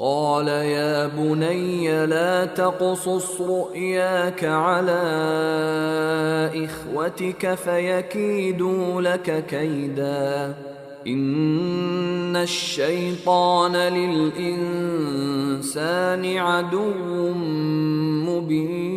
قال يا بني لا تقصص رؤياك على إخوتك فيكيدوا لك كيدا إن الشيطان للإنسان عدو مبين।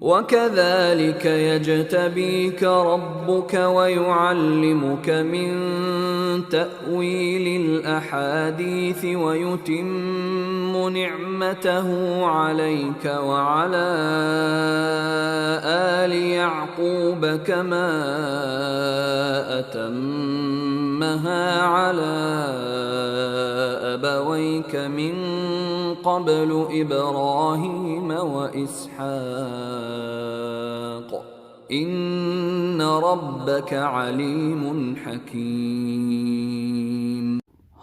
وكذلك يجتبيك ربك ويعلمك من تأويل الأحاديث ويتم نعمته عليك وعلى آل يعقوب كما أتمها على أبويك من قبل إبراهيم وإسحاق إن ربك عليم حكيم।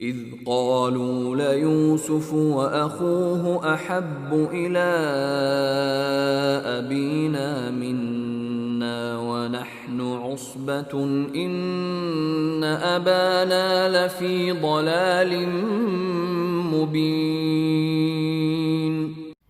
إذ قالوا ليوسف وأخوه أحب إلى أبينا منا ونحن عصبة إن أبانا لفي ضلال مبين।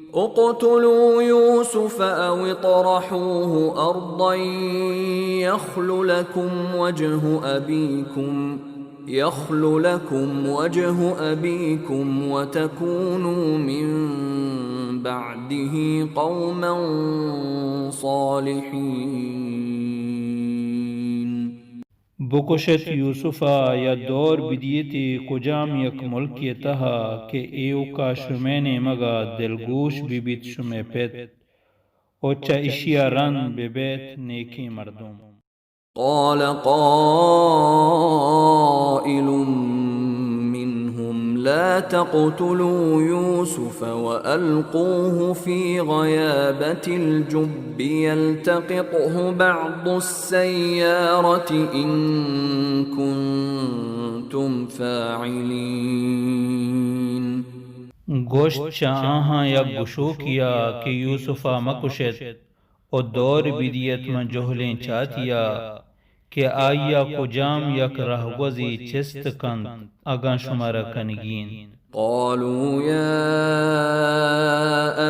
اقتلوا يوسف أو اطرحوه أرضا يخل لكم وجه أبيكم وتكونوا من بعده قوما صالحين. بکشت یوسفا یا دور بدیتی کجام یک ملکی تها که ایو کا شمین مگا دلگوش بیت شمی پیت اوچا اشیا رن ببیت نیکی مردم. قال قائل منهم لا تقتلوا يوسف وألقوه في غيابة الجب يلتقطه بعض السيارة إن كنتم فاعلين. گوشت چاہاں یا گشو کیا کہ یوسفا مکشت اور دور بدیت من جہلیں چاتیا کہ آیا کجام یک رہوزی چست کند اگاں شمار کنگین. قالوا يا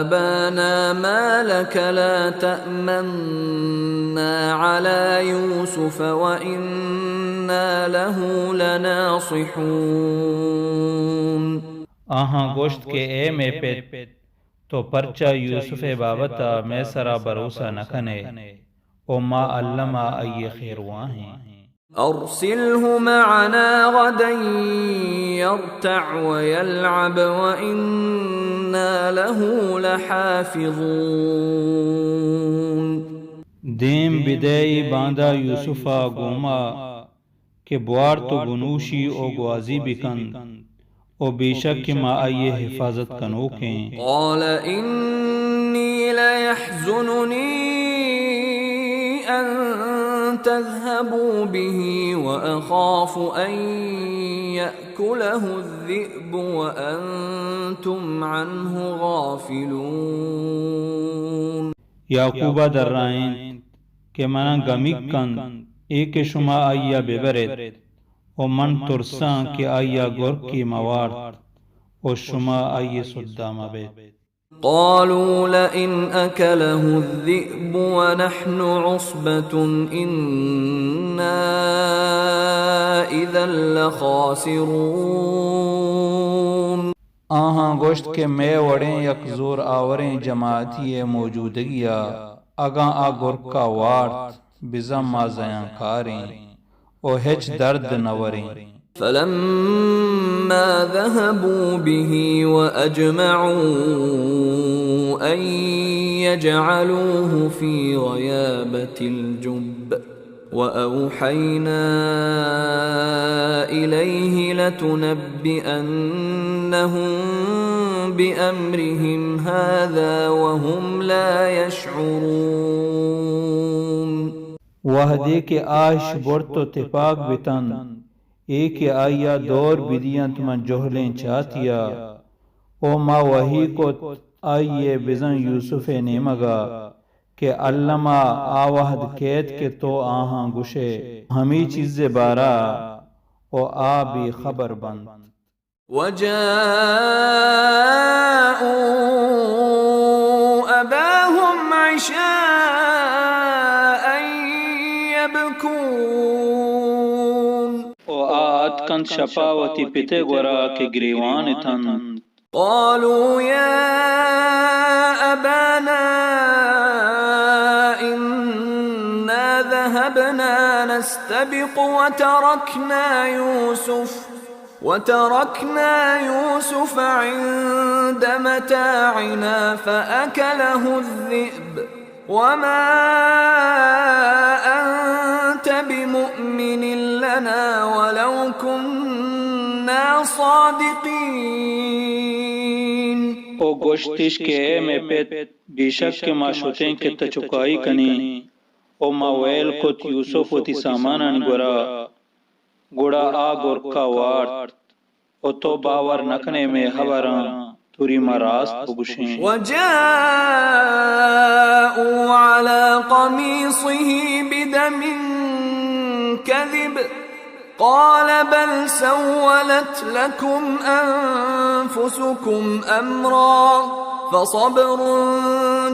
أبانا ما لك لا تأمنا على يوسف وإنا له لناصحون. آہاں گوشت کے اے میں پیت تو پرچا یوسف بابتا میں سرا بروسہ نکنے او ما علما ای خیرواں ہیں. أرسله معنا غدا يرتع ويلعب وإنا له لحافظون. دیم بدئی باندھا یوسفا گوما کہ بوار تو گنوشی او گوازی بکند او بیشک ما آئیے حفاظت کنوکیں. قال إني ليحزنني أن تذهبوا به وأخاف أن يأكله الذئب وأنتم عنه غافلون. یعقوبہ در رائن کہ منا گمیک کند ایک شما آئیا ببرد او من ترساں کہ آئیا گرگ کی موارد او شما آئیے صدام بید. قالوا لئن أكله الذئب ونحن عصبة إنا إذا لخاسرون. آہاں گوشت کے میں وڑیں یک زور آوریں جماعتی موجودگیا اگاں آ گرگ کا وارد بزم ما زیاں کاریں او ہچ درد نوریں. فلما ذهبوا به وأجمعوا أن يجعلوه في غيابة الجب وأوحينا إليه لتنبئنهم بأمرهم هذا وهم لا يشعرون. وحدے کے آش برت و تفاق بتن ایک آیا دور بدیانت من جہلیں چاتیا او ما وحی کو آئیے بزن یوسف نے مگا کہ علمہ آوہد کیت کے تو آہاں گشے ہمی چیز بارا او آ بھی خبر بند. وجاءوا أباهم عشاء يبكون. او آت کند شفاوتی پتے گورا کے گریوان تھن. قالوا يا أبانا إنا ذهبنا نستبق وتركنا يوسف عند متاعنا فأكله الذئب وما أنت بمؤمن لنا ولو كنا صادقين. او گوشتش کے اے میں پیت بیشک کے معشوتیں کے تچکائی کنی او ما ویل کت یوسف و تی سامانان گورا گوڑا آ گورکا وارت او تو باور نکنے میں حبران توری ما راست بگشیں. وجاءوا على قميصه بدم كذب قال بل سولت لكم أنفسكم أمرا فصبر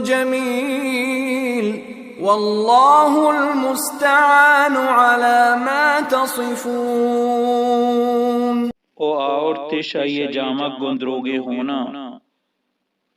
جميل والله المستعان على ما تصفون. او آورتش آئیے جامع گندروگے ہونا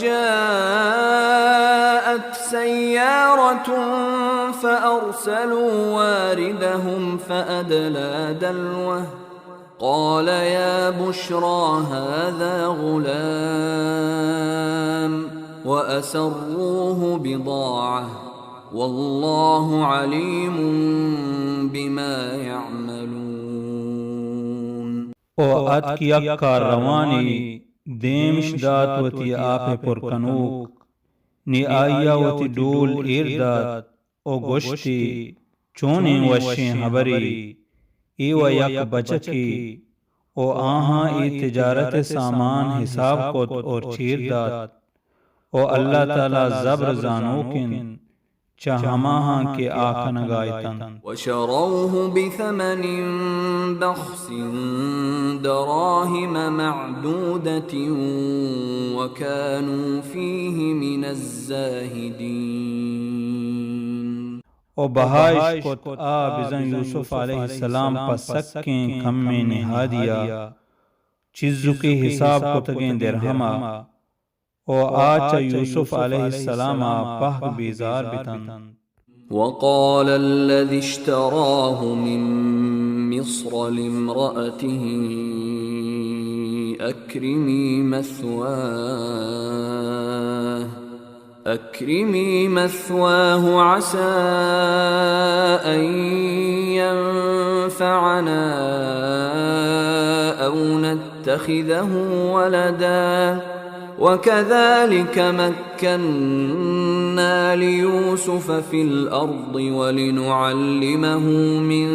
جاءت سيارة فأرسلوا واردهم فأدلى دلوه قال يا بشرى هذا غلام وأسروه بضاعة والله عليم بما يعملون او اد کیا کاروانی دیمش دات وتی آپ پر کنوک نی آیا وتی دول ایرداد او گوشتی چونی وشیں حبری ایو یک بچکی او آہاں ای تجارت سامان حساب کو اور چیر داد او اللہ تعالی زبر زانوکن چاہماہاں کے آکھن گائتن وشروه بثمن بخس دراهم معدودة وكانوا فيه من الزاهدين او بہائش کت بزن یوسف علیہ السلام پسکیں کم میں نہادیا چیزو کی حساب کتگیں درہما او آچا یوسف علیہ السلام پہک بیزار بتن وقال الذي اشتراه من مصر لامرأته أكرمي مثواه عسى أن ينفعنا أو نتخذه ولدا وكذلك مكنا ليوسف في الأرض ولنعلمه من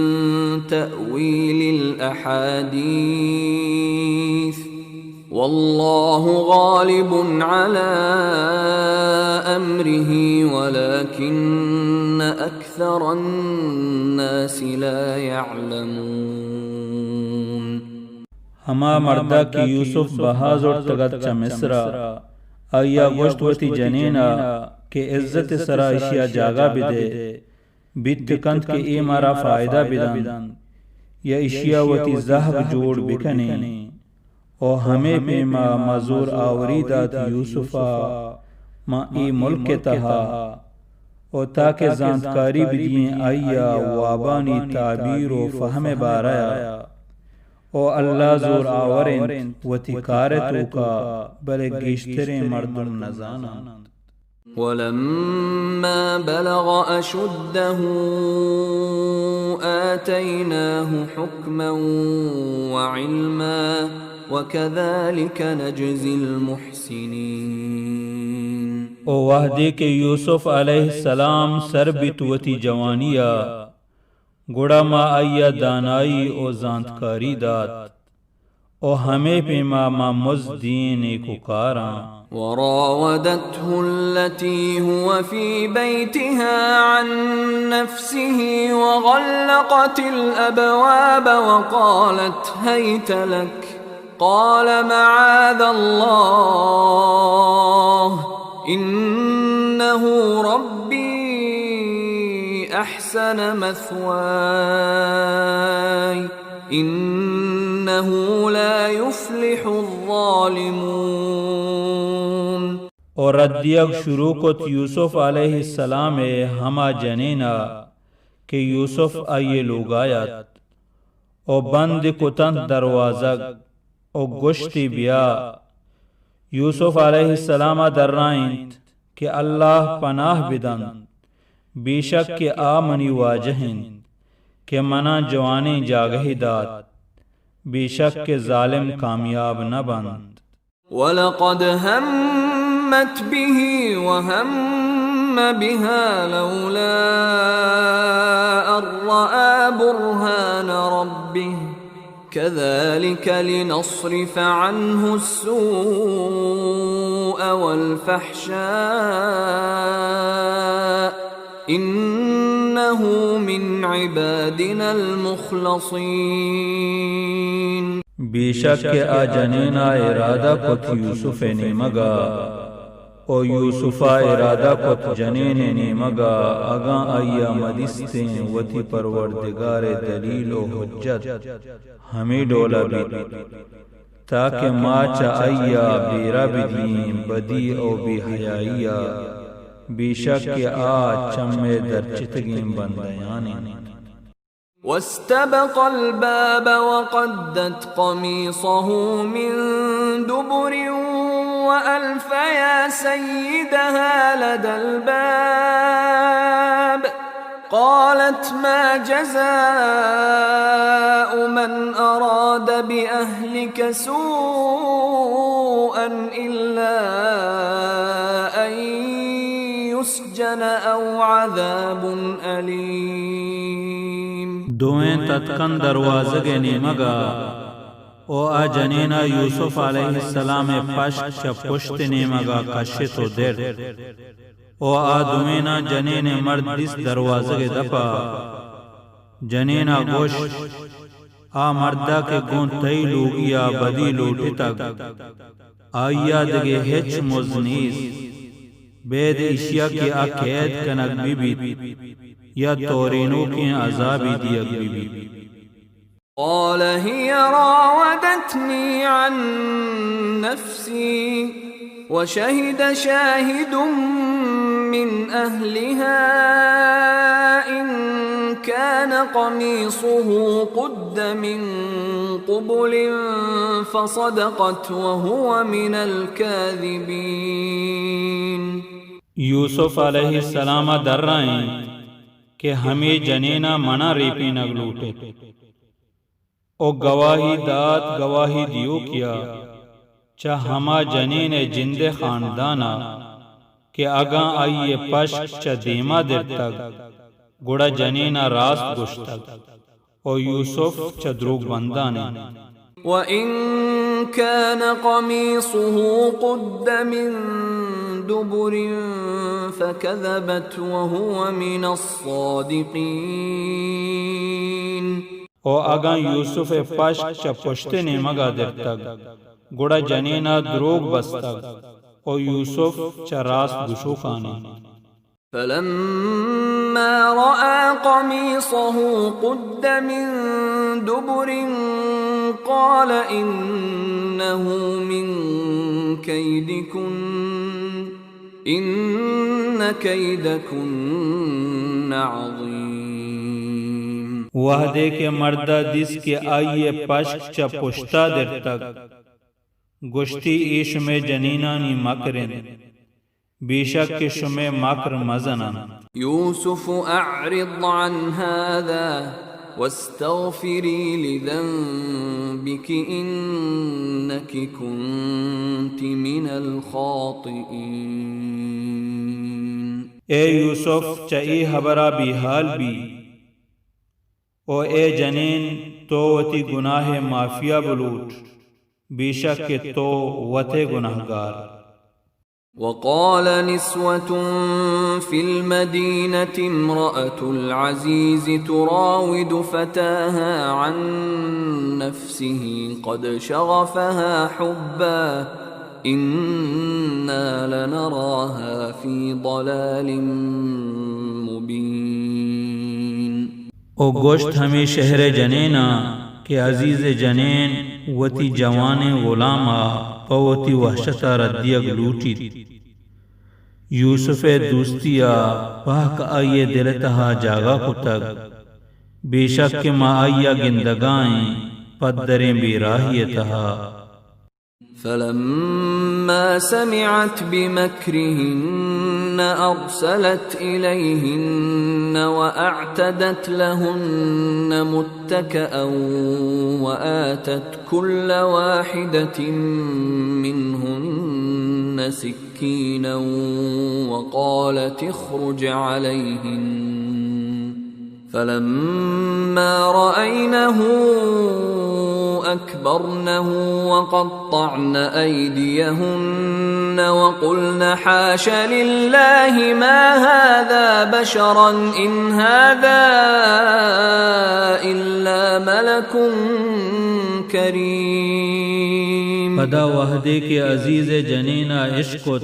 تأويل الأحاديث والله غالب على أمره ولكن أكثر الناس لا يعلمون ہما مردہ کی یوسف بہاز اور تگت چا مصرہ آیا گوشت وتی جنینا کہ عزت سرا اشیاء جاگا بدے بیت کند کے ای مارا فائدہ بدن یا اشیاء وتی زہب جوڑ بکنے او ہمیں پیما مزور آوری دات یوسفا ما ای ملک تہا او تاکہ زانتکاری بدین آیا وابانی تعبیر و فہم بارایا او اللہ زور آورن وتی کارتو کا بلے گیشترین مردم نزانا ولما بلغ أشده آتيناه حكما وعلما وكذلك نجزي المحسنين او وحدے کے یوسف علیہ السلام سربت وتی جوانیا گوڑا ما آیا دانائی او زانتکاری دات او ہمیں پیما ما مزدین ککاراں وراودته التي هو في بيتها عن نفسه وغلقت الأبواب وقالت هيت لك قال معاذ الله إنه ربي أحسن مثواي إنه لا يفلح الظالمون اور ردیگ شروع کت یوسف علیہ السلام ہما جنینا کہ یوسف آئیے لوگایت او بند کتن دروازگ او گشتی بیا یوسف علیہ السلام درائنت کہ اللہ پناہ بدن بیشک کہ آمنی واجہن کہ منا جوانی جاگہی دات بیشک کہ ظالم کامیاب نہ بند وَلَقَدْ هَمَّتْ بِهِ وَهَمَّ بِهَا لَوْلَا أَن رَّأَىٰ بُرْهَانَ رَبِّهِ كَذَلِكَ لِنَصْرِفَ عَنْهُ السُّوءَ وَالْفَحْشَاءَ إِنَّهُ مِنْ عِبَادِنَا الْمُخْلَصِينَ بیشک کہ آ جنینا ارادہ کت یوسف نے مگا او یوسفا ارادہ کت جنین نیمگا اگاں آیا مدستیں وتی پروردگار دلیل و حجت ہمیں ڈولا بیت تاکہ ما چا آیا بیرا بدین بدی او بی حیائیا بے شک آج چمے در چتگیم بندیانی واستبق الباب وقدت قميصه من دبر وألف يا سيدها لدى الباب قالت ما جزاء من أراد بأهلك سوءا إلا أن يسجن أو عذاب أليم دوئیں تتکن دروازگ نیمگا او آ جنینا یوسف علیہ السلام پشت چا پشت نیمگا کشت و در او آ دوئینا جنین مرد دس دروازگ دپا جنینا گوش آ مردہ کے گون تی لوگیا بدی لوٹی تک آیا دگے ہچ مزنیز بید اشیاء کی آکید کنک بی بیت یا تورینو کی عذابی دیگ بی بیت قال هي راودتني عن نفسي وشهد شاهد من أهلها إن كان قميصه قد من قبل فصدقت وهو من الكاذبين یوسف علیہ السلام در رائیں کہ ہمیں جنینا منا ریپی نگلوٹے او گواہی داد گواہی دیو کیا چا ہما جنین جند خاندانا کہ اگاں آئیے پشک چا دیما در تک گوڑا جنینا راست گشتک او یوسف چا دروگ بندانے وَإِن كَانَ قَمِيصُهُ قُدَّ مِن دُبُرٍ فَكَذَبَتْ وَهُوَ مِنَ الصَّادِقِينَ او اگاں یوسف پشک چا پشتے نیمگا در تک گوڑا جنینا دروگ بستک او یوسف چا راست گشو کانے فَلَمَّا رَأَى قَمِيصَهُ قُدَّ مِن دُبُرٍ قال إنه من كيدكن إن كيدكن عظيم وحدے کے مردہ دس کے آئیے پشک چا پشتا در تک گشتی ایش میں جنینانی مکرن بیشک کے شمع مکر مزنن يوسف أعرض عن هذا واستغفري لذنبك إنك كنت من الخاطئين اے یوسف چائی حبرہ بھی حال بھی او اے جنین تو وتی گناہ معافیہ بلوٹ بیشک کہ تو وتے گناہگار وقال نسوة في المدينة امرأة العزيز تراود فتاها عن نفسه قد شغفها حبا إنا لنراها في ضلال مبين او گوشت ہمیں شہر جنینا کہ عزیز جنین وتی جوان غلاما پوتی وحشتا ردیگ لوٹی یوسف دوستیا پاک آئیے دلتہا جاگا کو تک بے شک کہ ما آئیا گندگائیں پدریں بے راہیتہا فلما سمعت بمكرهن أرسلت إليهن وأعتدت لهن متكأ وآتت كل واحدة منهن سكينا وقالت اخرج عليهن فلما رأينه أكبرنه وقطعن أيديهن وقلن حاش لله ما هذا بشرا إن هذا إلا ملك كريم پدا وحدے کے عزیز جنینا عشقت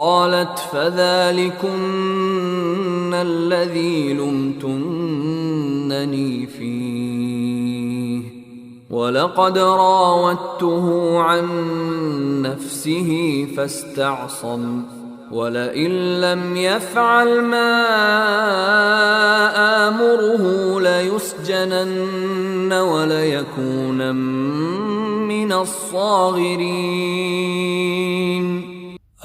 قالت فذلكن الذي لمتنني فيه ولقد راودته عن نفسه فاستعصم ولئن لم يفعل ما آمره ليسجنن وليكونن من الصاغرين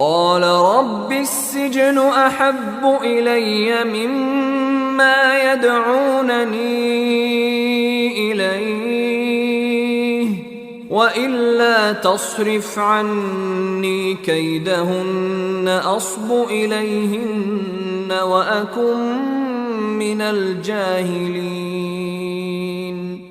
قال رب السجن أحب إلي مما يدعونني إليه وإلا تصرف عني كيدهن أصب إليهن وأكن من الجاهلين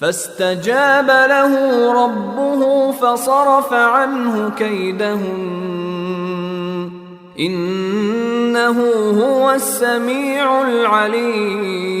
فاستجاب له ربه فصرف عنه كيدهن إنه هو السميع العليم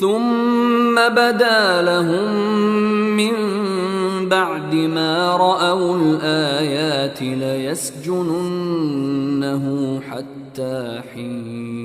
ثم بدا لهم من بعد ما رأوا الآيات ليسجننه حتى حين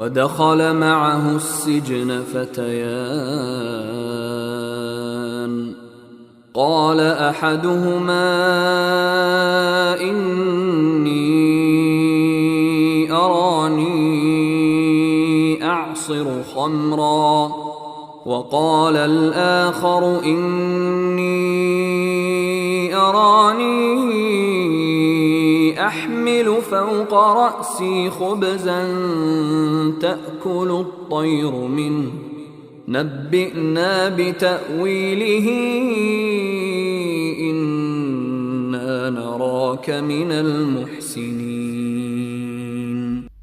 ودخل معه السجن فتيان قال أحدهما إني أراني أعصر خمرا وقال الآخر إني أراني أحمل فوق رأسي خبزا تأكل الطير منه نبئنا بتأويله إنا نراك من المحسنين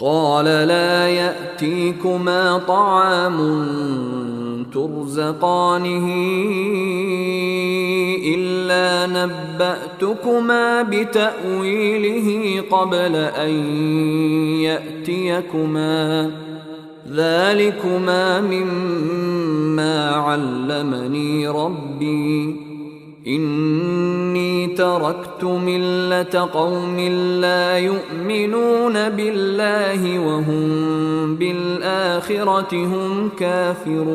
قال لا يأتيكما طعام ترزقانه إلا نبأتكما بتأويله قبل أن يأتيكما ذلكما مما علمني ربي إني تركت تركت ملة قوم لا يؤمنون بالله وهم بالآخرة هم كافرون.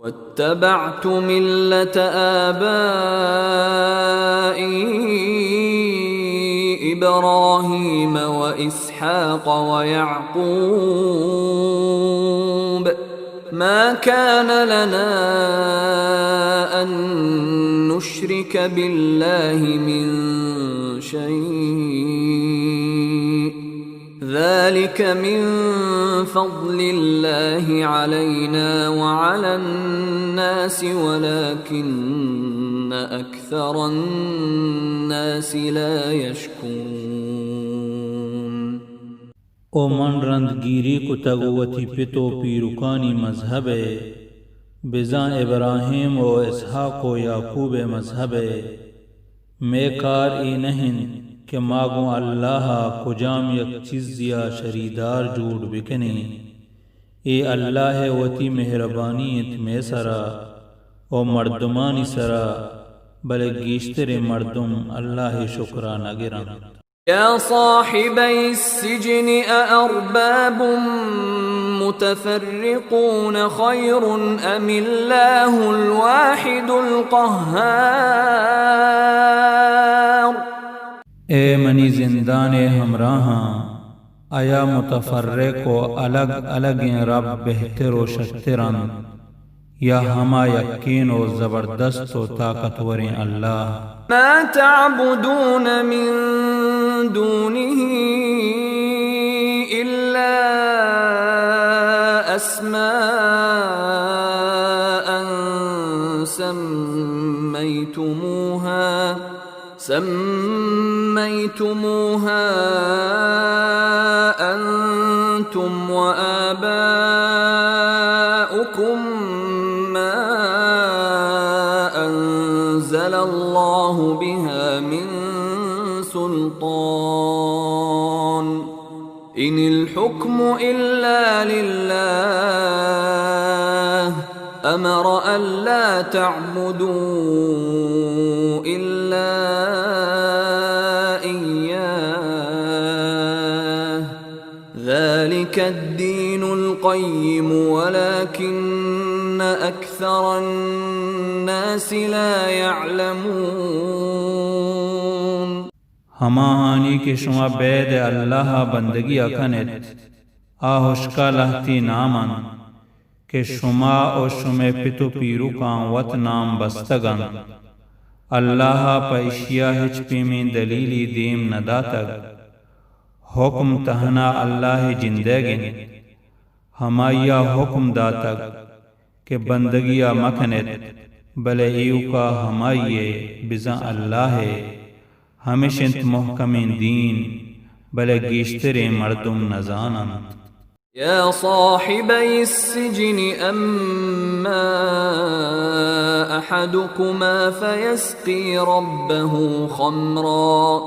واتبعت ملة آبائي إبراهيم وإسحاق ويعقوب ما كان لنا أن نشرك بالله من شيء ذلك من فضل الله علينا وعلى الناس ولكن أكثر الناس لا يشكرون. او من رندگیری کو تگوتی پتو پیروکانی مذہب بزاں ابراہیم و اسحاق و یعقوب مذہب میں کار ای نہیں کہ ماگوں اللہ کجام یک چیزیا شریدار جوڑ بکنی اے اللہ وتی مہربانیت میں سرا او مردمانی سرا بل گیشتر مردم اللہ شکرانہ گران. يا صاحبي السجن أأرباب متفرقون خير أم الله الواحد القهار. اے منی زندان ہمراہاں آیا متفرق و الگ الگ رب بہتر و شترن یا ہما یقین و زبردست و طاقتور اللہ. ما تعبدون من دونه إلا أسماء سميتموها أنتم وآباؤكم ما أنزل الله بها من سلطان إن الحكم إلا لله أمر ألا تعبدوا إلا إياه ذلك الدين القيم ولكن أكثر الناس لا يعلمون. ہماہانی کے شما بید اللہ بندگی اکنت آہشکا لہتی نامن کہ شما او شما پتو پیرو کان وط نام بستگن اللہ پا اشیاء ہچ پیمین دلیلی دیم نداتگ حکم تہنا اللہ جندگن ہمایا حکم داتگ کہ بندگیا مکنت بلے ایو کا ہمائیے بزا اللہ ہمیشنت محکمین دین بلے گیشتر مردم نزانن. يا صاحبي السجن أما أحدكما فيسقي ربه خمرا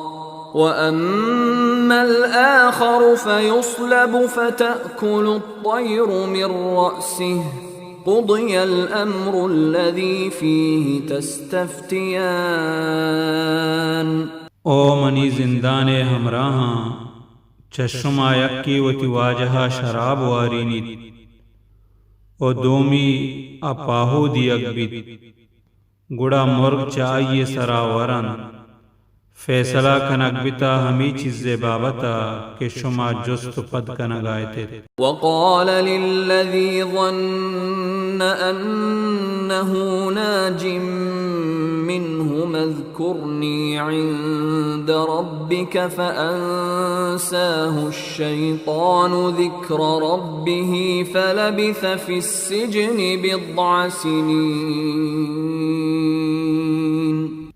وأما الآخر فيصلب فتأكل الطير من رأسه قضي الأمر الذي فيه تستفتيان. او منی زندان ہمراہاں چشما یکی وتی واجہا شراب وارینیت او دومی اپاہو دیگ بیت گڑا مرگ چاہیے سراورن فیصلہ کنک بتا ہمی چیز بابتا کہ شما جست پد کنگ آئیتے. وقال للذي ظن أنه ناج منهم اذكرني عند ربك فأنساه الشيطان ذكر ربه فلبث في السجن 10 سنين.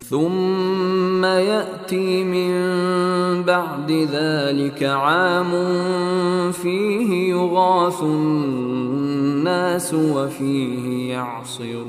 ثم يأتي من بعد ذلك عام فيه يغاث الناس وفيه يعصرون.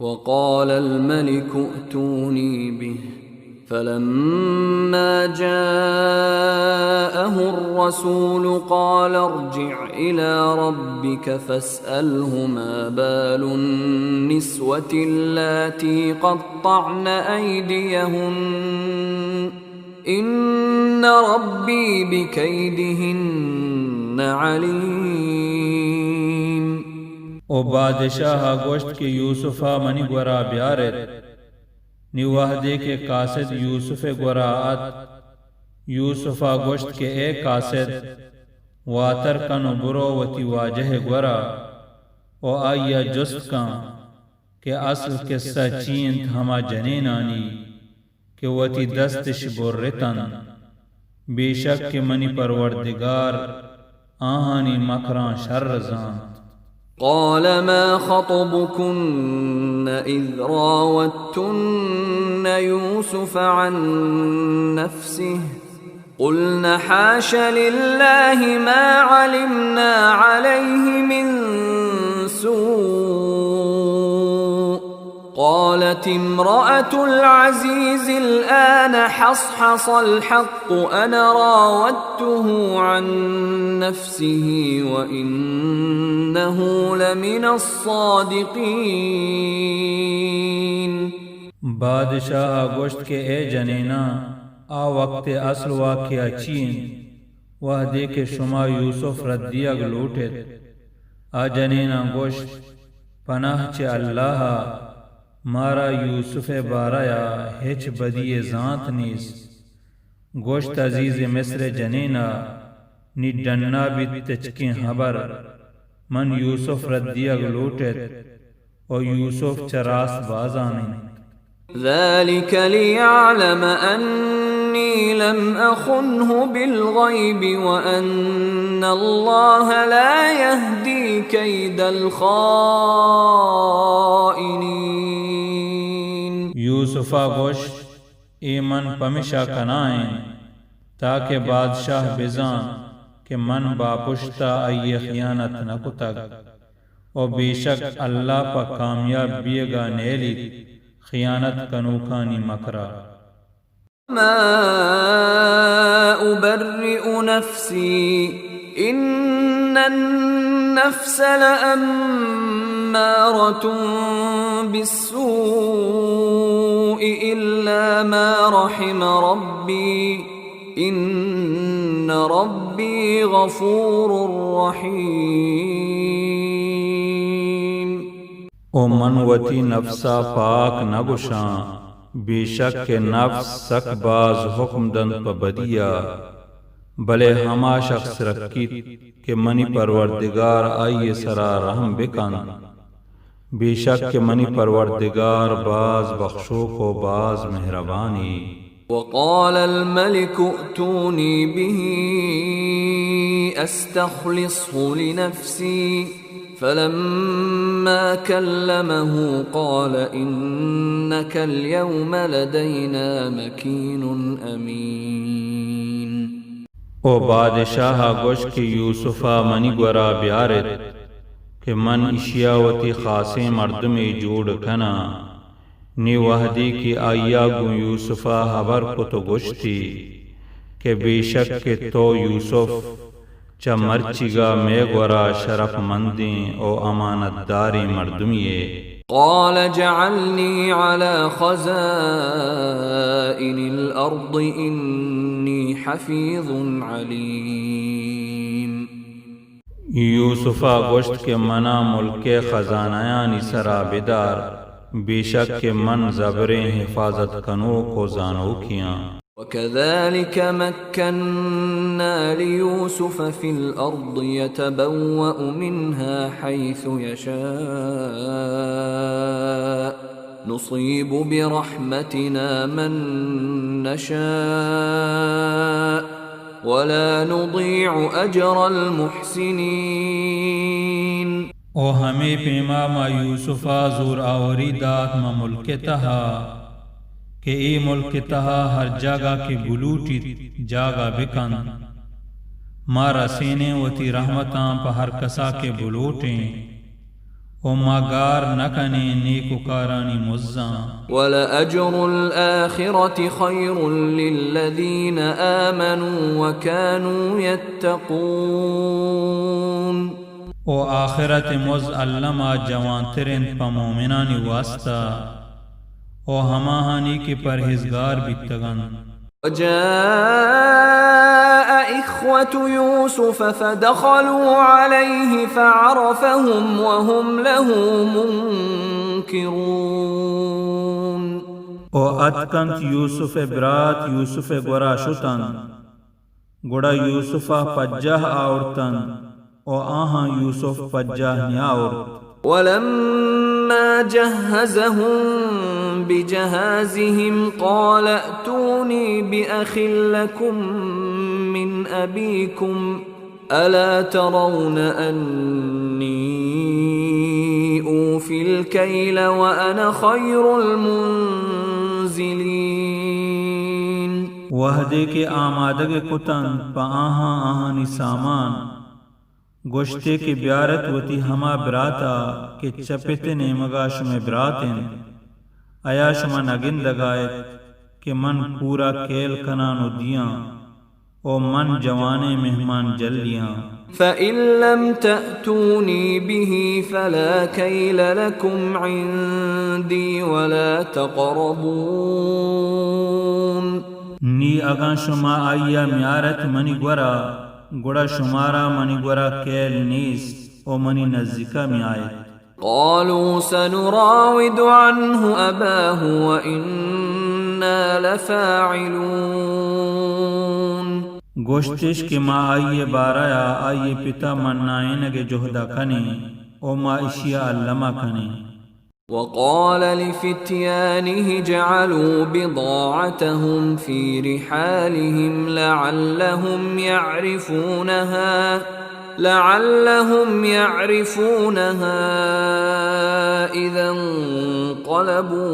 وقال الملك ائتوني به فلما جاءه الرسول قال ارجع إلى ربك فاسأله ما بال النسوة اللاتي قطعن أيديهن إن ربي بكيدهن عليم. او بادشاہ گوشت کے یوسفا منی گورا بیارت نی وحدے کے قاصد یوسف گورا ات یوسفا گوشت کے اے قاصد واتر کنو برو وتی واجہ گورا او آیا جست کان کہ اصل قصہ چینت ہما جنینانی کہ وتی دستش برتن بے شک کہ منی پروردگار آہانی مکران شر زان. قال ما خطبكن إذ راوتن يوسف عن نفسه قلن حاش لله ما علمنا عليه من سوء قالت امرأة العزيز الآن حصحص الحق أنا راودته عن نفسه وإنه لمن الصادقين. بادشاہ گوشت کے اے جنینا آ وقت اصل واقعہ چین وہ دے کے شما یوسف ردیہ گلوٹت آ جنینا گوشت پناہ چے اللہ مارا یوسف بارایا ہچ بدی ذات نیس گوشت عزیز مصر جنینا نی ڈننا بھی تچکی حبر من یوسف ردیہ گلوٹت و یوسف چراست بازانی. ذلك ليعلم أني لم أخنه بالغيب وأن الله لا يهدي كيد الخائنين. یوسفا گوشت ایمن پمشا کنائیں تاکہ بادشاہ بزان کہ من باپشتا ای خیانت نہ کتگ اور بے شک اللہ پا کامیاب بیگا نیلی خیانت کنوکانی مکرا. ما أبرئ نفسي إن النفس لأمارة بالسوء إلا ما رحم ربي إن ربي غفور رحيم. او منوتی نفسا پاک نگوشاں بے شک کے نفس سک باز حکم دند پا بدیا بلے ہما شخص رکیت کہ منی پروردگار آئیے سرا رحم بکن بے شک کہ منی پروردگار باز بخشو کو باز مہربانی. وقال الملك ائتوني به أستخلصه لنفسي فلما كلمه قال إنك اليوم لدينا مكين أمين. او بادشاہ گوش کی یوسفا منی گورا بیارت کہ من اشیاوتی خاصے مردمی جوڑ کنا نی وحدی کی آیا گو یوسفا حبر کو تو گوشتی کہ بے شک کہ تو یوسف چا مرچگا میں گورا شرف مندیں او امانت داری مردمیے. قال جعلني على خزائن الأرض إني حفيظ عليم. یوسفا گوشت کے منا ملک خزانیانی سرا بدار بے شک کے من زبریں حفاظت کنو کو زانو کیاں. وكذلك مكنا ليوسف في الأرض يتبوأ منها حيث يشاء نصيب برحمتنا من نشاء ولا نضيع أجر المحسنين. او ہمیں پیما ما یوسفا زور آوری دات ما ملک تہا کہ ای ملک تہا ہر جاگہ کی بلوٹی جاگہ بکن مارا سینے وتی رحمتاں پہ ہر کسا کے بلوٹیں او ماگار نکنے نیکو کارانی مزاں وَلَأَجْرُ الْآخِرَةِ خَيْرٌ لِلَّذِينَ آمَنُوا وَكَانُوا يَتَّقُونَ او آخرت مز علمہ جوان ترین پا مومنانی واسطہ او ہماہانی کے پرہزگار بیتگن وجاء إخوة يوسف فدخلوا عليه فعرفهم وهم له منكرون او اتکنت یوسف برات یوسف گورا شتن گوڑا یوسفہ پجہ آورتن او آہاں یوسف پجہ نیاورت ولما جهزهم بجهازهم قال ائتوني بأخ لكم من أبيكم ألا ترون أني أوفي الكيل وأنا خير المنزلين وحدے کے آمادگ کتن پا آہاں آہانی سامان گوشتے کی بیارت وتی ہما براتا کہ چپتنے مگا شم براتن آیا شما نگن لگائت کہ من پورا کیل کنانو دیاں او من جوانے مہمان جلیاں فإن لم تأتوني به فلا كيل لكم عندي ولا تقربون نی اگاں شما آئیا میارت منی گورا گوڑا شمارا منی گورا کیل نیس او منی نزدیکا می آئے قالوا سنراود عنه أباه وإنا لفاعلون گوشتش کہ ما آئیے بارایا آئیے پتا منائنگ جہدہ کنے او ما اشیاء علمہ کنے وقال لفتيانه جعلوا بضاعتهم في رحالهم لعلهم يعرفونها إذا انقلبوا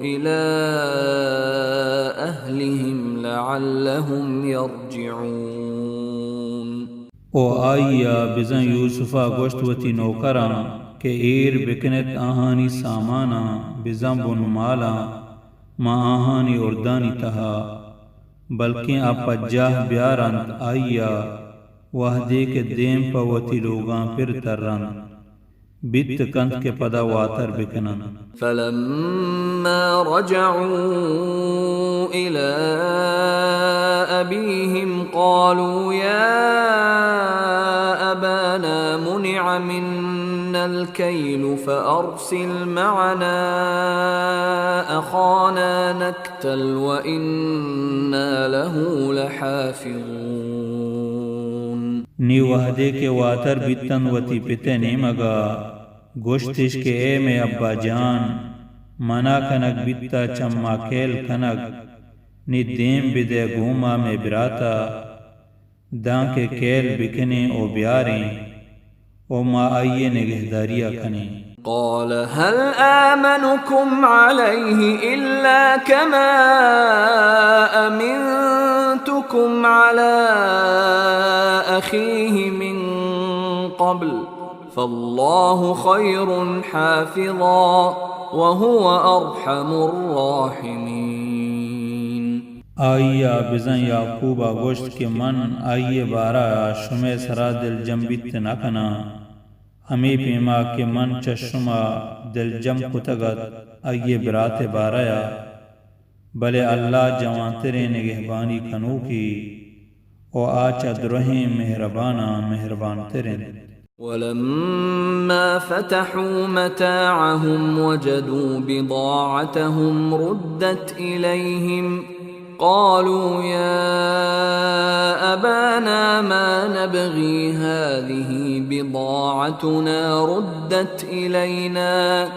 إلى أهلهم لعلهم يرجعون او آئیا بزن یوسفہ گوشتوتی نوکران کہ ایر بکنت آہانی سامانا بزن بن مالا ما آہانی اردانی تہا بلکہ آپ جاہ بیارند آئیا وحدے کے دیم پا وتی لوگاں پھر ترن بیت کند کے پدا واتر بکنن فلما رجعوا إلى أبيهم قالوا يا أبانا منع منا الكيل فأرسل معنا أخانا نكتل وإنا له لحافظون نی وحدے کے واتر بیتن وتی پتے نیمگا گوشتش کے اے میں ابا جان منا کنک بیتا چما کیل کنک نی دیم بدے گوما میں براتا دان کے کیل بکنے او بیاریں او ما آئیے نگہداریا کنے قال هل آمنكم عليه إلا كما أمنتكم على أخيه من قبل فالله خير حافظا وهو أرحم الراحمين آئیا بزن یعقوبہ گوشت کے من آئیے بارا شمع سرا دل جنبیت نکنا ہمیں پیما کہ من چشما دل جم کتگت آئیے برات بارایا بلے اللہ جوانترے نگہبانی کنو کی او آچا درہیں مہربانا مہربان ترین ولما فتحوا متاعهم وجدوا بضاعتهم ردت إليهم قالوا يا أبانا ما نبغي هذه بضاعتنا ردت إلينا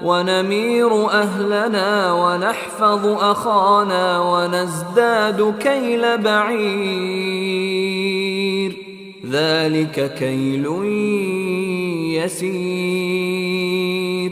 ونمير أهلنا ونحفظ أخانا ونزداد كيل بعير ذلك كيل يسير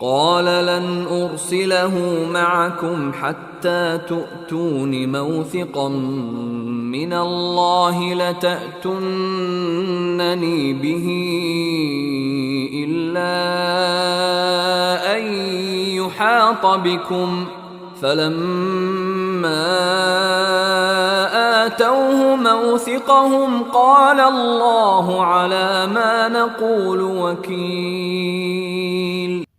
قال لن أرسله معكم حتى تؤتون موثقا من الله لتأتونني به إلا أن يحاط بكم فلما آتوه موثقهم قال الله على ما نقول وكيل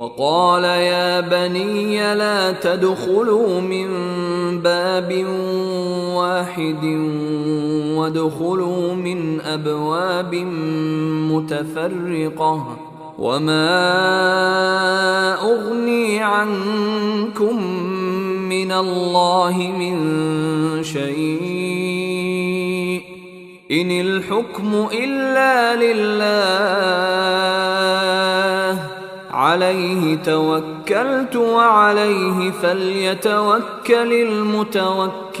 وقال يا بني لا تدخلوا من باب واحد وادخلوا من أبواب متفرقة وما أغني عنكم من الله من شيء إن الحكم إلا لله عليه توكلت وعليه فليتوكل المتوكلون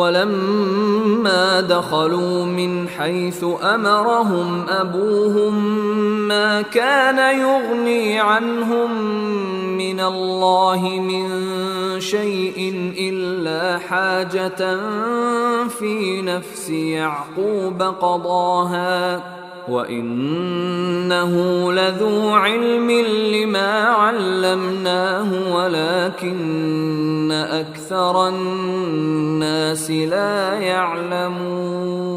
ولما دخلوا من حيث أمرهم أبوهم ما كان يغني عنهم من الله من شيء إلا حاجة في نفس يعقوب قضاها وإنه لذو علم لما علمناه ولكن أكثر الناس لا يعلمون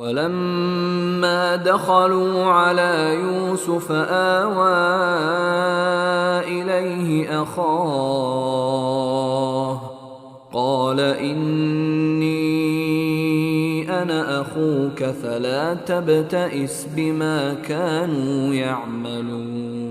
ولما دخلوا على يوسف آوى إليه أخاه قال إني أنا أخوك فلا تبتئس بما كانوا يعملون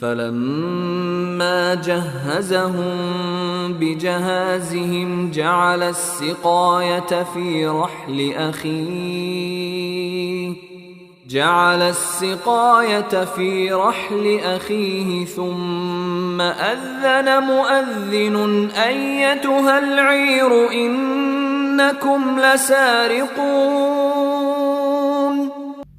فلما جهزهم بجهازهم جعل السقاية في رحل أخيه ثم أذن مؤذن أيتها العير إنكم لسارقون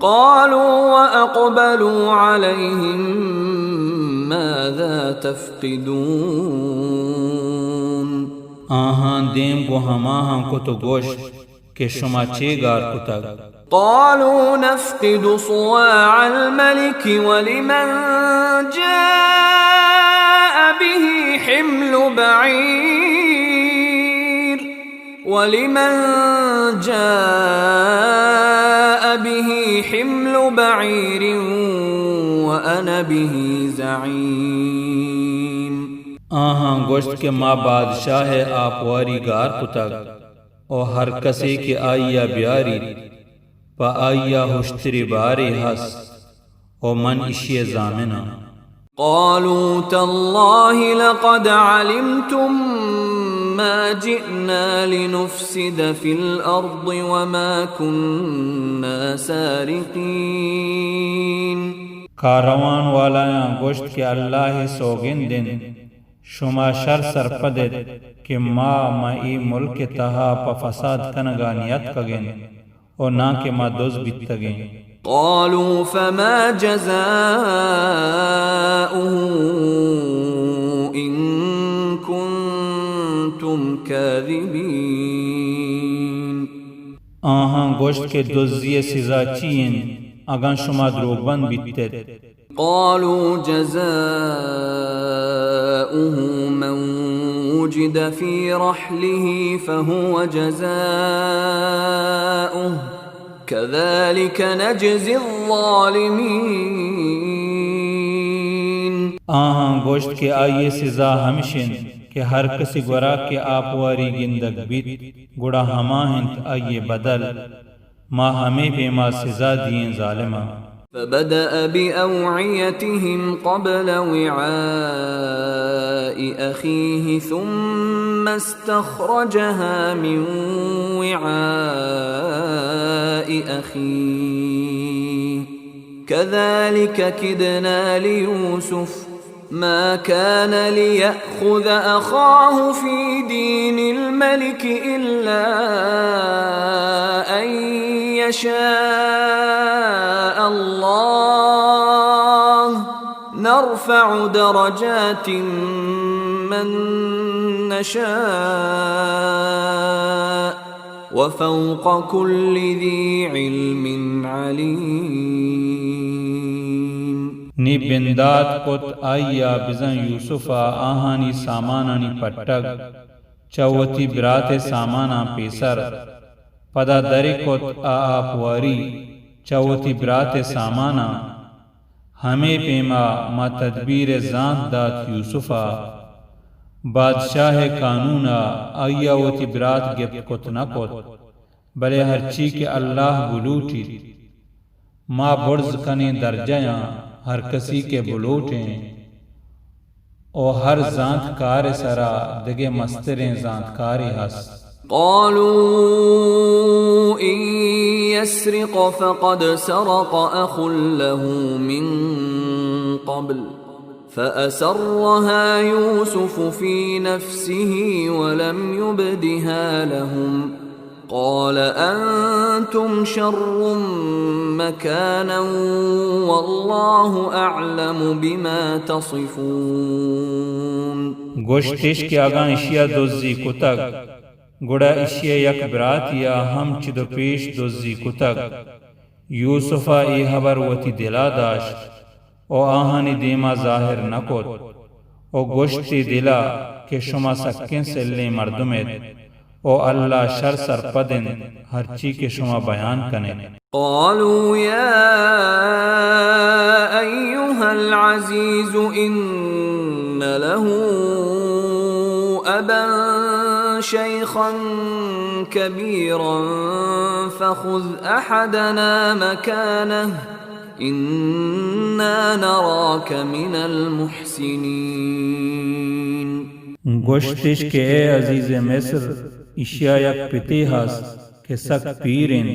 قالوا وأقبلوا عليهم ماذا تفقدون آهان دیم گو ہماہاں کو تو گوشت کہ شما چے گار کتگ قالوا نفقد صواع الملك ولمن جاء به حمل بعير وأنا به زعيم آہاں گوشت کے ماں بادشاہ آپ واری گار کتگ او ہر کسی کے آئیا بیاری پا آئیا ہشتری باری حس او من اشی زامنا قالوا تالله لقد علمتم ما جئنا لنفسد في الأرض وما كنا سارقين کاروان والا گوشت کے اللہ سوگن دن شما شر سرپدت کہ ما ای ملک تہا پا فساد کنگانیت کگن او نا کہ ما دوز بیتگن قالوا فما جزاؤه إن كنتم كاذبين آہاں گوشت کے دوزی سزا چین اگان شما دروغبند بیتت قالوا جزاؤه من وجد في رحله فهو جزاؤه كذلك نجزي الظالمين آہاں گوشت کے آئیے سزا ہمشن کہ ہر کسی گورا کے آپ واری گندگ بیت گڑا ہما ہنت آئیے بدل ما ہمیں بیما سزا دین ظالمہ فبدأ بأوعيتهم قبل وعاء أخيه ثم استخرجها من وعاء أخيه كذلك كدنا ليوسف ما كان ليأخذ أخاه في دين الملك إلا أن يشاء الله نرفع درجات من نشاء وفوق كل ذي علم عليم نی بندات کت آئیا بزن یوسفا آہانی سامانانی پٹگ چوتی برات سامانا پیسر پدا دری کت آپ واری چوتی برات سامانا ہمیں پیما ما تدبیر زانت دات یوسفا بادشاہ قانونا آئیا وتی برات گپ کت نہ کت بلے ہر چی کے اللہ بلوٹی ما برز کنے درجیاں ہر کسی کے بلوٹیں او ہر زانت کار سرا دگے مستریں زانت کاری ہس قالوا إن يسرق فقد سرق أخ له من قبل فأسرها يوسف في نفسه ولم يبدها لهم قال أنتم شر مكانا والله أعلم بما تصفون گوشتش کے آگاں اشیاء دوزی کتگ گڑا اشیاء یک براتیا ہم چدو پیش دوزی کتگ یوسفا ای حبر وتی دلا داشت او آہانی دیما ظاہر نکوت او گوشتی دلا کہ شما سکن سے لے مردمت او اللہ شر سرپدن ہر چی کے شما بیان کنے قالوا يا أيها العزيز إن له أبا شيخا كبيرا فخذ أحدنا مكانه إنا نراك من المحسنين گوشتش کے اے عزیز مصر اشیاء یک پتی ہاس کہ سک پیرن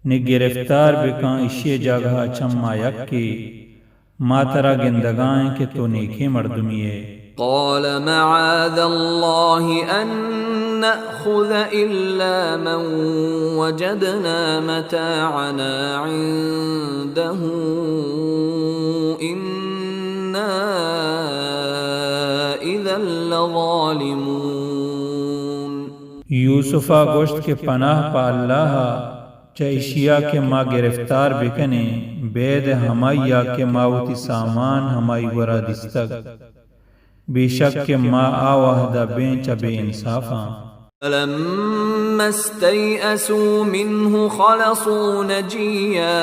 نے گرفتار بکاں اشیاء جگہ چما یک کی ما ترا گندگائیں کہ تو نیکی مردمی ہے قال معاذ الله أن نأخذ إلا من وجدنا متاعنا عنده إنا إذا لظالمون. یوسفا گوشت کے پناہ پا اللہ چا اشیاء کے ما گرفتار بکنے بید ہمایا کے ماوتی سامان ہمائی ورا دستگ بے شک کے ما آوہدہ بین چا بے انصافاں. فلما استيئسوا منه خلصوا نجيا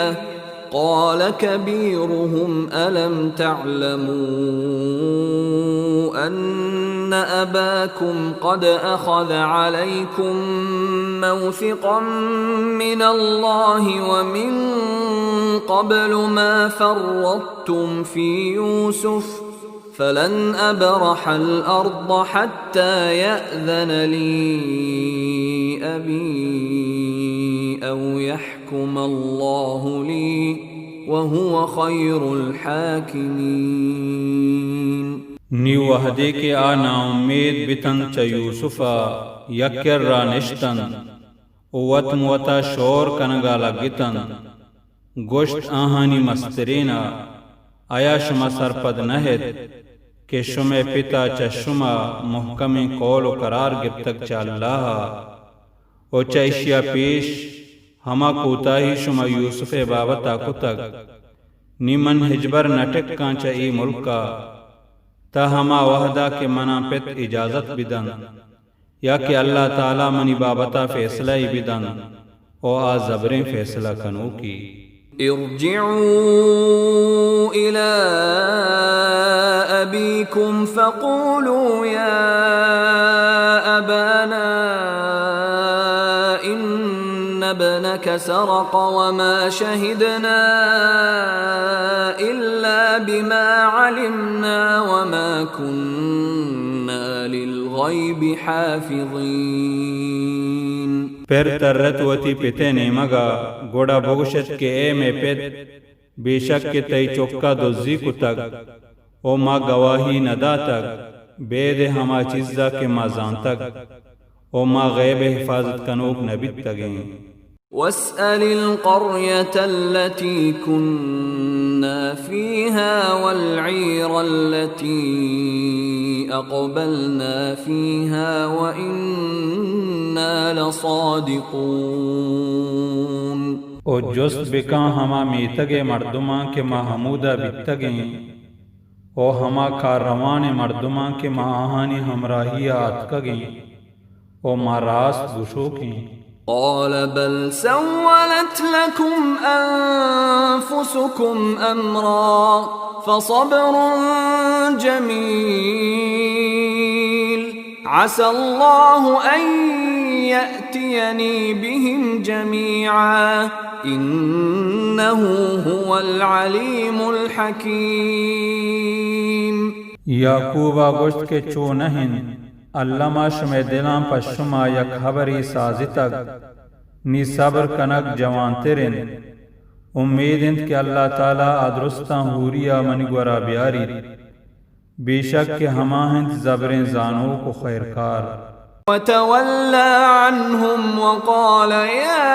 قال كبيرهم ألم تعلموا أن أباكم قد أخذ عليكم موثقا من الله ومن قبل ما فرطتم في يوسف فلن أبرح الأرض حتى يأذن لي أبي أو يحكم الله لي وهو خير الحاكمين. نی وحدے کے آنا امید بتن چا یوسفا یکر را نشتن اوت موتا شور کنگا لگتن گوشت آہانی مسترینا آیا شما سرپد نہت کہ شما پتا چا شما محکم قول و قرار گفتک چا اللہ او چا اشیا پیش ہما کوتاہی شما یوسف بابتا کتک نیمن ہجبر نٹک کانچا ای ملکا تا ہما وحدہ کے منا پت اجازت بدن یا کہ اللہ تعالی منی بابتا فیصلہ بدن او آ زبریں فیصلہ کنو کی. ارجعوا إلى أبيكم فقولوا يا أبانا إن ابنك سرق وما شهدنا إلا بما علمنا وما كنا للغيب حافظين. پھر ترت وتی پتے نے مگا گوڑا بگشت کے اے میں پت بے شک کے تئی چوکا دوزی کو تک او ما گواہی ندا تک بید ہما چیزا کے ما زان تک او ما غیب حفاظت کنوک نبیت تگیں. واسأل القرية التي كنا فيها والعير التي أقبلنا فيها وإنا لصادقون. او جست بکاں ہما میتگے مردماں کے ما حمودہ بتگیں او ہما کارروان مردماں کے ما آہانی ہمراہی آتکگیں او ما راست گشوکیں. قال بل سولت لكم أنفسكم أمرا فصبر جميل عسى الله أن يأتيني بهم جميعا إنه هو العليم الحكيم. یعقوبہ گوشت کے چو نہن علامہ شمع دلان پر شما یک خبری سازی تک نی صبر کنک جوان ترین امید انت کہ اللہ تعالیٰ ادرستان ہوریا منی گورا بیاری بے شک کہ ہما ہند زبرین زانو کو خیرکار. وتولى عنهم وقال يا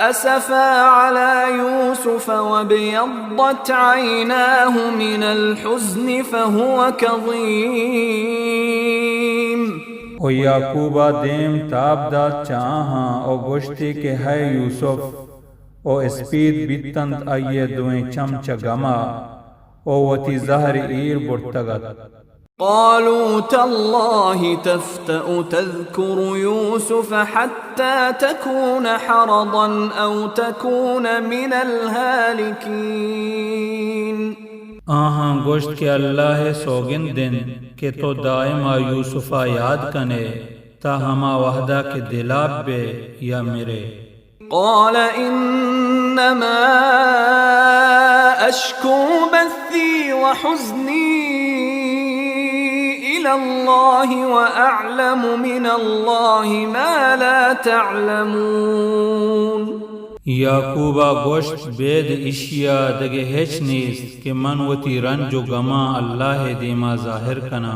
أسفا على يوسف وابيضت عيناه من الحزن فهو كظيم. او یعقوبہ دیم تاب داد چاہاں او گوشتی کہ ہے یوسف او اسپید بیتند آئیے دوئیں چمچ گما او وتی زہر ایر برتگت. قالوا تالله تفتأ تذكر يوسف حتى تكون حرضا أو تكون من الهالكين. آہاں گوشت کے اللہ سوگن دن کہ تو دائما یوسفہ یاد کنے تا ہما وحدہ کے دلاب بے یا میرے. قال إنما أشكو بثي وحزني إلى الله وأعلم من الله ما لا تعلمون. یعقوبہ گوشت بید اشیاء دگے ہیچ نیست کہ من وتی رنج و گما اللہ دیما ظاہر کنا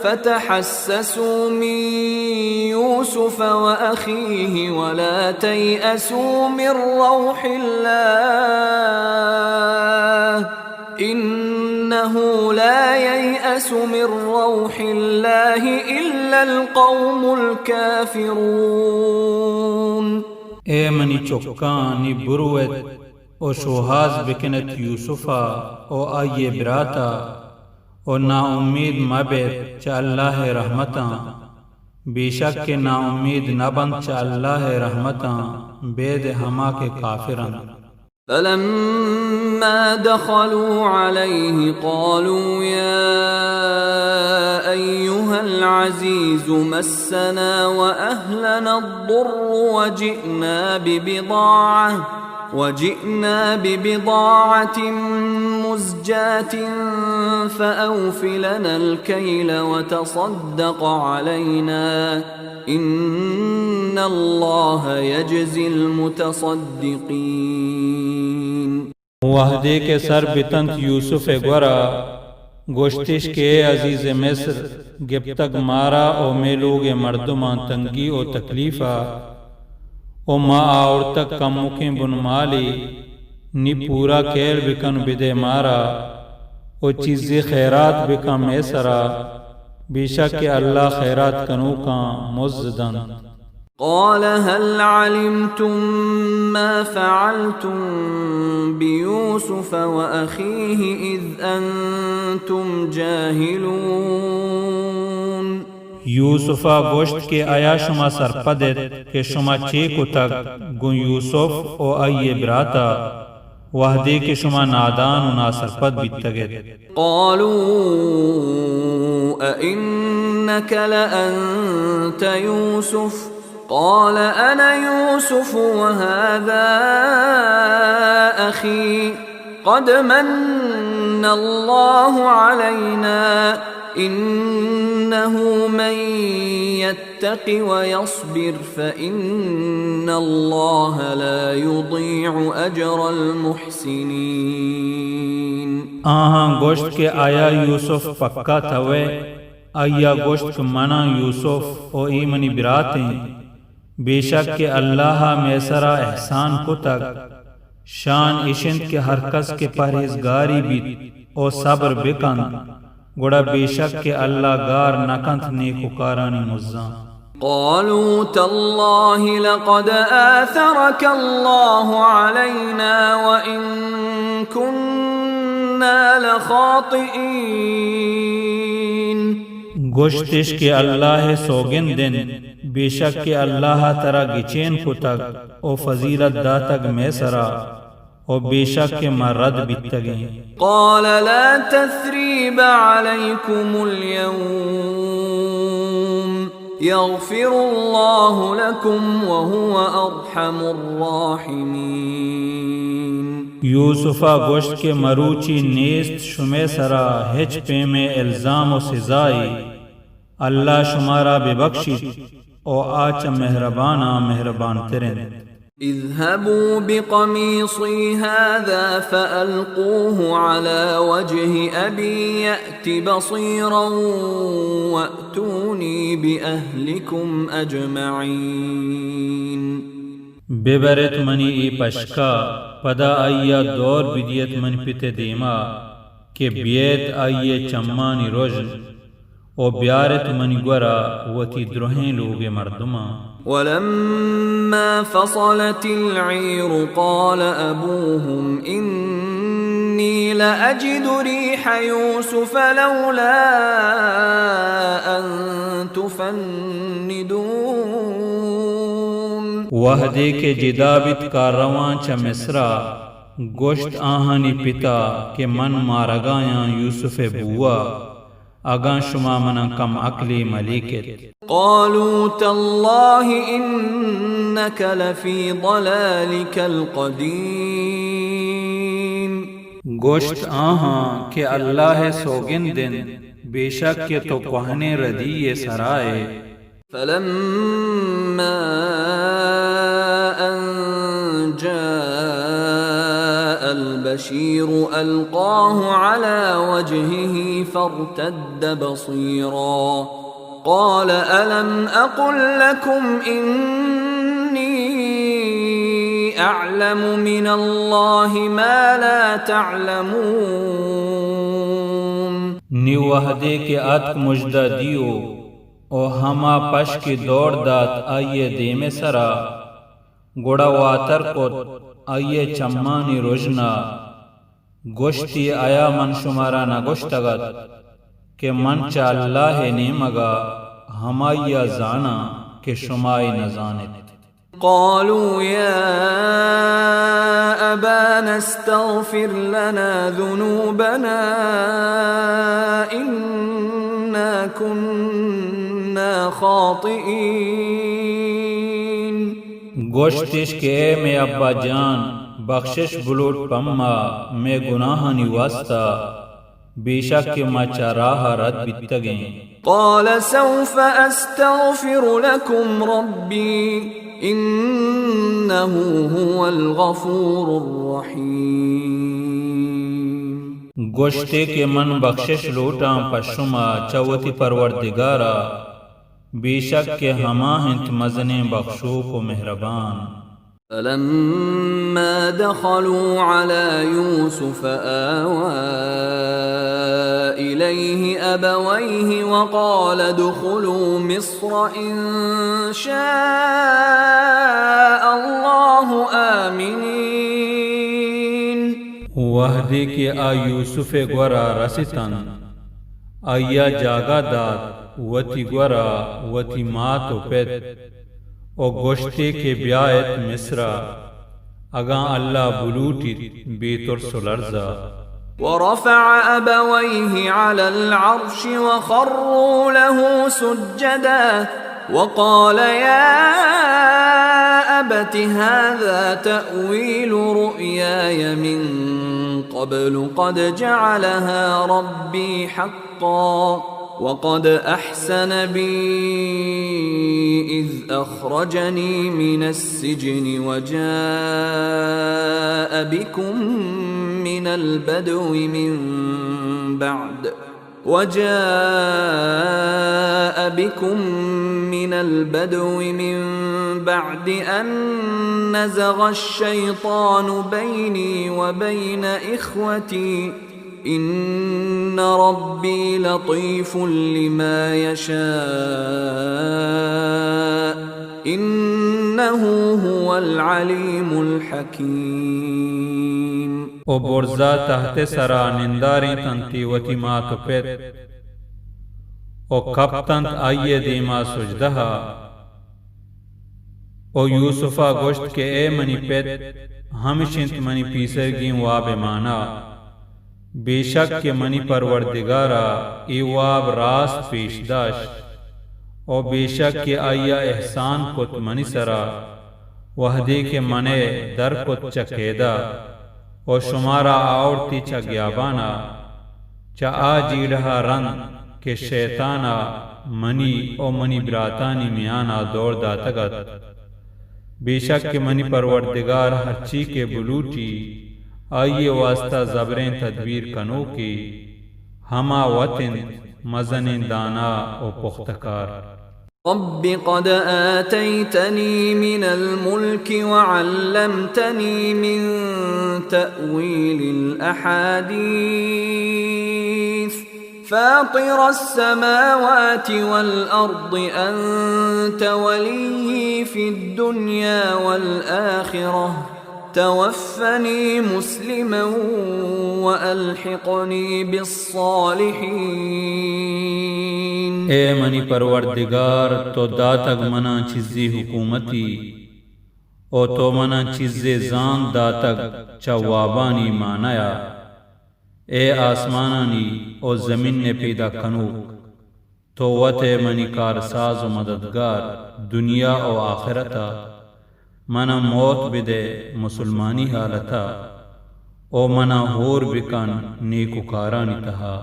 فتحسسوا من يوسف وأخيه ولا تيأسوا من روح الله إنه لا ييأس من روح الله إلا القوم الكافرون اے منی چوکان نی بروت او شوہاز بکنت یوسفا او آئیے براتا او نا امید مبت چا اللہ رحمتاں بے شک کے نا امید نبند چا اللہ رحمتاں بید ہما کے کافران۔ فلما دخلوا عليه قالوا يا أيها العزيز مسنا وأهلنا الضر وجئنا ببضاعة مزجاة فأوف لنا الكيل وتصدق علينا إن الله يجزي المتصدقين۔ وحدے کے سر بتنت یوسف گورا گوشتش کے عزیز مصر گب تک مارا او میلوگ مردمان تنگی او تکلیفا او ما اور تک کم مکیں بن مالی نی پورا کیر بکن بدے مارا او چیزی خیرات بکن میسرا بیشک کہ اللہ خیرات کنو کا مزدن۔ قال هل علمتم ما فعلتم بيوسف وأخيه إذ أنتم جاهلون۔ یوسفا گوشت کے آیا شما سرپدت کہ شما چیکو تک گن یوسف او آئیے براتا وحدے کے شما نادان و ناسرپد بیتگت۔ قالوا أئنك لأنت يوسف قال أنا يوسف وهذا أخي قد من الله علينا إنه من يتق ويصبر فإن الله لا يضيع أجر المحسنين۔ آہاں گوشت کے آیا یوسف پکا تھوے آیا گوشت منا یوسف او ایمنی براتیں بے شک کہ اللہ میسرا احسان کو تک شان اشند کے ہر کس کے پرہیزگاری بھی او صبر بکن گوڑا بے شک کہ اللہ گار نکنت نیکوکارانی مزاں۔ قالوا تالله لقد آثرك الله علينا وإن كنا لخاطئين۔ گوشتش کہ اللہ سوگن دن بے شک کہ اللہ ترا گچین کو تک او فضیلت دا تک میں سرا او بے شک کہ مرد بیتگیں۔ قال لا تثریب علیکم اليوم یغفر اللہ لکم وهو ارحم الراحمین۔ یوسفا گوشت کے مروچی نیست شمے سرا ہچ پہ میں الزام و سزائی اللہ شمارا بے بخشی او آچ مہربانا مہربان ترین۔ اذهبوا بقميصي هذا فألقوه على وجه أبي يأت بصيرا وأتوني بأهلكم أجمعين۔ ببرت منی ای پشکا پدا آئیا دور بدیت من پت دیما کہ بیت آئیے چمانی روژن او بیارت منی گورا وتی درہیں لوگ مردما۔ ولما فصلت العير قال أبوهم إني لأجد ريح يوسف لولا أن تفندون۔ وحدے کے جدابت کا روان چا مصرا گوشت آہانی پتا کہ من مارگایاں یوسف بوا اگاں شما منا کم عقلی ملیکت۔ قالوا تالله إنك لفي ضلالك القديم۔ گوشت آہاں کہ اللہ سوگن دن بے شک کہ تو کوہنے ردی سرائے۔ فلما أن جاء البشير ألقاه على وجهه فارتد بصيرا قال ألم أقل لكم إني أعلم من الله ما لا تعلمون نی وحدے کے اتک مجدہ دیو او ہما پش کی دوڑ دات آئیے دیم سرا گوڑا واتر کو آئیے چمانی رجنا گوشتی آیا من شمارا نہ گوشتگت کہ من چا اللہ نے مگا ہمایا زانا کہ شمائی نہ زانت قالوا يا أبانا استغفر لنا ذنوبنا إنا كنا خاطئين گوشتش کہ اے میں ابا جان بخشش بلوٹ پما میں گناہانی واسطہ بے شک کہ ما چاراہ رد بیتگیں قال سوف أستغفر لكم ربي إنه هو الغفور الرحيم گوشتے کہ من بخشش لوٹاں پشما چوتی پروردگارا بے شک کہ ہما ہنت مزنے بخشو کو مہربان فلما دخلوا على يوسف آوى إليه أبويه وقال ادخلوا مصر إن شاء الله آمنين وحدے کہ آ یوسف گورا رستن آیا جاگا داد وتی گورا وتی مات و پیت او گوشتے کے بیایت مصرا اگاں اللہ بلوٹی بیتر سلرزا ورفع أبويه على العرش وخروا له سجدا وقال يا أبت هذا تأويل رؤياي من قبل قد جعلها ربي حقا وقد أحسن بي إذ أخرجني من السجن وجاء بكم من البدو من بعد أن نزغ الشيطان بيني وبين إخوتي إن ربي لطيف لما يشاء إنه هو العليم الحكيم او برزا تحت سرا ننداری تنتی وتی مات پیت او کب تنت آئیے دیما سجدہا او یوسفا گوشت کے اے منی پیت ہمشنت منی پیسرگیم واب مانا بے شک کہ منی پروردگارا ای واب راست پیش داشت او بے شک کہ آیا احسان کت منی سرا وحدے کے منے در کت چکیدہ او شمارا آورتی چا گیابانا چا آجیڑہا رن کہ شیطانا منی او منی براتانی میانا دوڑ داتگت بے شک کہ منی پروردگار ہر چی کے بلوٹی آئیے واسطہ زبریں تدبیر کنو کی ہما وطن مزن دانا او پختکار رب قد آتيتني من الملك وعلمتني من تأويل الأحاديث فاطر السماوات والأرض أنت ولي في الدنيا والآخرة توفني مسلما وألحقني بالصالحين اے منی پروردگار تو داتگ منا چیزی حکومتی او تو منا چیزی زان داتگ چوابانی مانایا اے آسمانانی او زمین نے پیدا کنوک تو وتے منی کارساز و مددگار دنیا او آخرتا منا موت بدے مسلمانی حالتا او منا ہور بکن نیکوکارانی تہا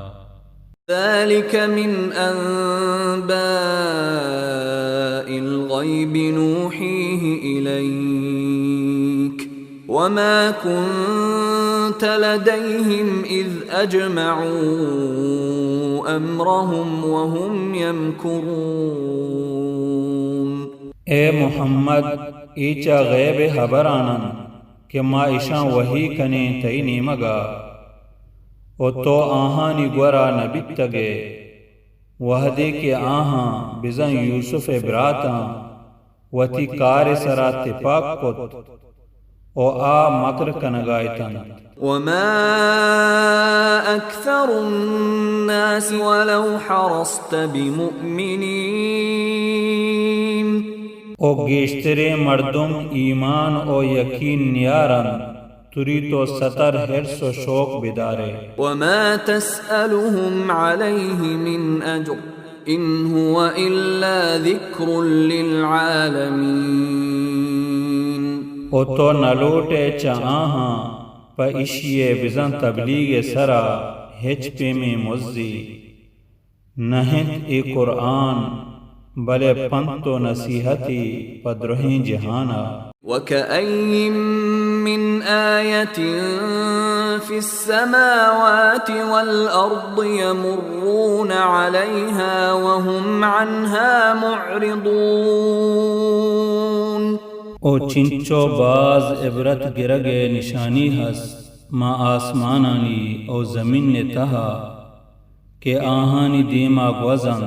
ذلك من أنباء الغيب نوحيه إليك وما كنت كنت لديهم إذ أجمعوا أمرهم وهم يمكرون. اے محمد ایچا غیب خبرانن کہ ما ایشان وحی کنے تینی مگا او تو آہانی گورا نبیت تگے وحدے کے آہاں بزن یوسف براتا وتی کار سرا اتفاق کت او آ مکر کنگائتن. وما أكثر الناس ولو حرصت بمؤمنين. او گیشترے مردم ایمان او یقین نیارن تری تو ستر حرص و شوق بدارے. وما تسألهم عليه من أجر إن هو إلا ذكر للعالمين. او تو نلوٹے چاہاں پا اشیے بزن تبلیغ سرا ہچ پہ میں مزی نہت ای قرآن بلے پنت و نصیحتی پدرہیں جہانا. وكأي من آية في السماوات والأرض يمرون عليها وهم عنها معرضون. او چنچو باز عبرت گرگے نشانی ہس ما آسمانانی او زمین نے تہا کہ آہانی دیما گوزن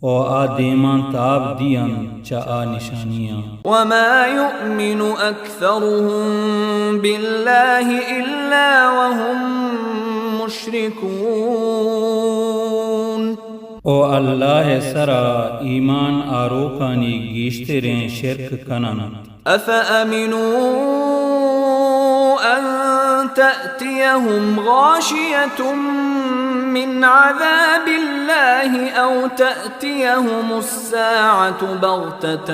او آ دیمان تاب دیاں چا آ نشانیاں. وما يؤمن أكثرهم بالله إلا وهم مشركون. او اللہ سرا ایمان آروکانی گیشتریں شرک کنن. أفأمنوا أن تأتيهم غاشية من عذاب الله أو تأتيهم الساعة بغتة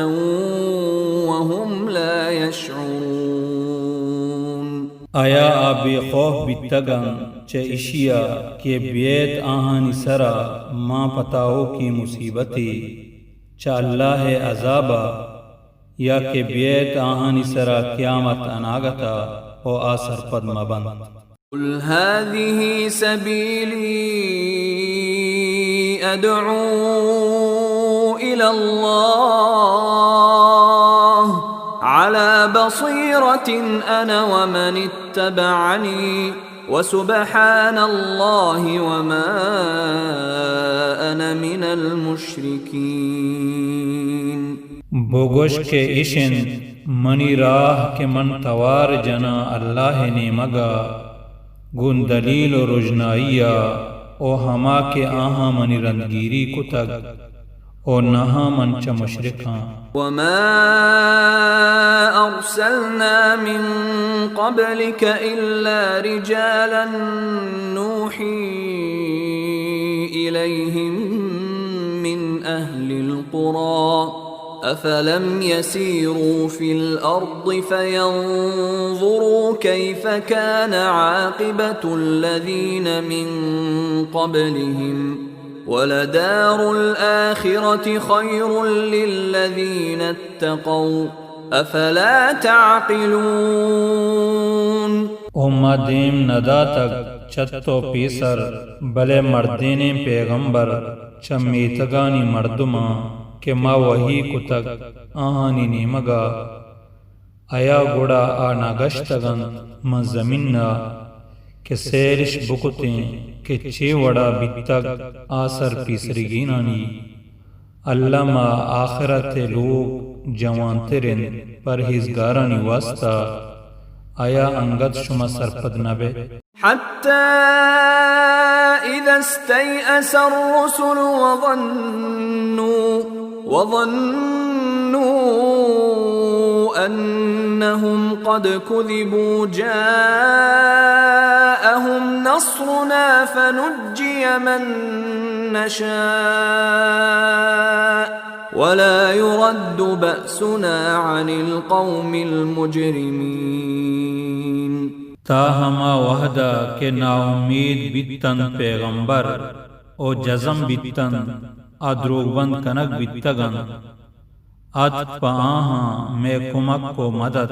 وهم لا يشعرون. آیا آبی خوف بیتگن چه اشیا کہ بیت آہانی سرا ما پتاو کی مصیبتی چه اللہ عذابا یا کہ بیت آہانی سرا قیامت اناگتا او آسر پد مبند. قل هذه سبيلي أدعو إلى الله على بصيرة أنا ومن اتبعني وسبحان الله وما أنا من المشركين. بوگوش کے اشن منی راہ کے من توار جنا اللہ نے مگا گن دلیل و رجنائیا او ہما کے آہاں منی رندگیری کتگ او نہا من چا مشرکاں. وما أرسلنا من قبلك إلا رجالا نوحي إليهم من أهل القرى أفلم يسيروا في الأرض فينظروا كيف كان عاقبة الذين من قبلهم ولدار الآخرة خير للذين اتقوا أفلا تعقلون. امہ دیم ندا تک چتو پیسر بلے مردین پیغمبر چمیتگانی مردما کہ ما وحی کتک آہانی نیمگا آیا گوڑا آنا گشتگن ما زمیننا کہ سیرش بکتیں کہ چے وڑا بیتگ آسر پیسرگینانی اللہ ما آخرت لوگ جوان ترین پرہیزگارانی واسطہ آیا انگت شما سرپد نبے. حتى إذا استيأس الرسل وظنوا أنهم قد كذبوا جاءهم نصرنا فنجي من نشاء ولا يرد بأسنا عن القوم المجرمين. تاہما وحدہ کہ نا امید بیتن پیغمبر او جزم بیتن ادروگ بند کنک بیتگن ات پا آہاں میں کمک کو مدد